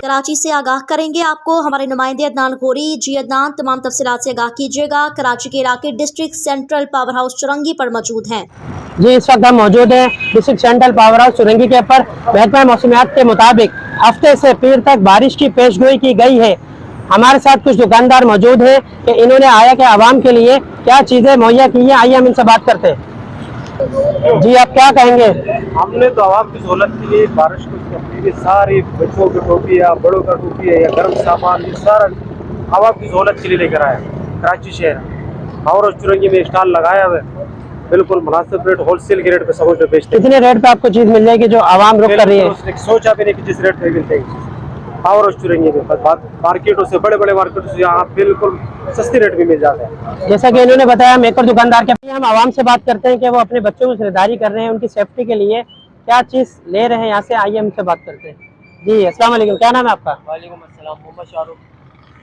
कराची से आगाह करेंगे आपको हमारे नुमाइंदे अदनान गोरी। जी अदनान, तमाम तफसीलात से आगाह कीजिएगा। कराची के इलाके district central power house Chowrangi पर मौजूद हैं। जी, इस वक्त हम मौजूद हैं district central power house Chowrangi के ऊपर। महकमा मौसमियात के मुताबिक हफ्ते से पीर तक बारिश की पेशगोई की गई है। हमारे साथ कुछ दुकानदार मौजूद हैं कि इन्होंने आया कि आवाम के लिए क्या चीज़ें मुहैया की हैं। आइए हम इनसे बात करते हैं। जी, आप क्या कहेंगे? हमने तो आवाम की सहूलत के लिए बारिश को सारी बच्चों की टोपी या बड़ों का टोपी है या गर्म सामान, ये सारा आवाम की सहूलत के लिए लेकर आया। कराची शहर पावर हाउस चुरंगी में स्टॉल लगाया हुआ है, बिल्कुल मुनासिब रेट, होलसेल के रेट पे सब कुछ बेचते हैं। कितने रेट पे आपको चीज़ मिल जाएगी जो आवाम रुक कर रही है? सोचा भी नहीं कि जिस रेट पे मिलते हैं पावर हाउस चुरंगी में, मार्केटों से, बड़े बड़े मार्केटों से यहाँ बिल्कुल सस्ती रेट में मिल जाता है। जैसा कि इन्होंने बताया, हम एक और दुकानदार के हम आवाम से बात करते हैं कि वो अपने बच्चों की खरीदारी कर रहे हैं, उनकी सेफ्टी के लिए क्या चीज़ ले रहे हैं यहाँ से। आइए हमसे बात करते हैं। जी, अस्सलाम वालेकुम, क्या नाम है आपका? वालेकुम अस्सलाम, मोहम्मद शाहरुख।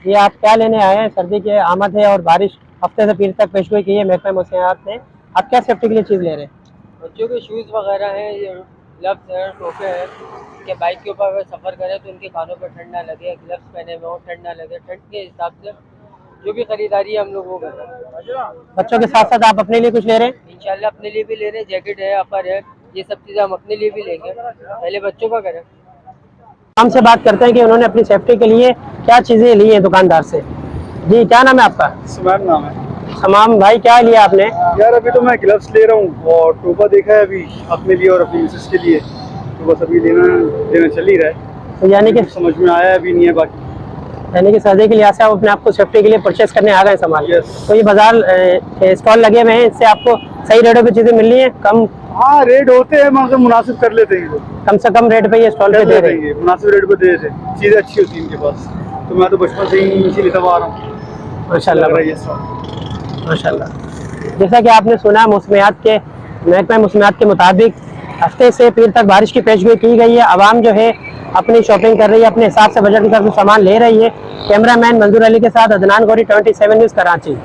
जी, आप क्या लेने आए हैं? सर्दी की आमद है और बारिश हफ्ते से पीर तक पेशगोई की है महकमा मौसमियात ने। आप क्या सेफ्टी के लिए चीज़ ले रहे हैं? बच्चों के शूज़ वगैरह हैं, ये ग्लव्स हैं, टोपे हैं कि बाइक के ऊपर अगर सफ़र करें तो उनके कानों पर ठंड ना लगे, ग्लव्स पहने हुए हो, ठंड ना लगे। ठंड के हिसाब से जो भी खरीदारी है हम लोग वो कर रहे हैं। बच्चों के साथ साथ आप अपने लिए कुछ ले रहे हैं? इंशाल्लाह अपने लिए भी ले रहे हैं, जैकेट है, अपर है, ये सब चीज़ें हम अपने लिए भी लेंगे। पहले बच्चों का करें। हमसे बात करते हैं कि उन्होंने अपनी सेफ्टी के लिए क्या चीज़ें ली हैं दुकानदार से। जी, क्या नाम है आपका? सुमैम नाम है। तमाम भाई, क्या लिया आपने? यार अभी तो मैं ग्लव्स ले रहा हूँ और टोपा देखा है अभी अपने लिए और अपनी मिसेस के लिए, तो बस अभी लेना चल ही रहा है। तो यानी कि समझ में आया अभी नहीं है बाकी। यानी कि सर्दी के लिहाज से आप अपने आपको सेफ्टी के लिए परचेस करने आ गए सामान। तो ये बाजार स्टॉल लगे हुए हैं, इससे आपको सही रेटों पे चीज़ें मिल रही हैं? कम, हाँ रेट होते हैं, मतलब मुनासिब कर लेते हैं, कम से कम रेट पे ये स्टॉल पे दे रहे हैं। मुनासिब रेट पे दे देते हैं, चीज़ें अच्छी होती है इनके पास। तो मैं तो बचपन से ही इसी लिए आ रहा हूँ। माशाल्लाह माशाल्लाह। जैसा कि आपने सुना, मौसमियात के महकमा मौसमियात के मुताबिक हफ्ते से पीर तक बारिश की पेशगोई की गई है। आवाम जो है अपनी शॉपिंग कर रही है, अपने हिसाब से बजट के साथ सामान ले रही है। कैमरामैन मंजूर अली के साथ अदनान गोरी, 27 न्यूज़, कराची।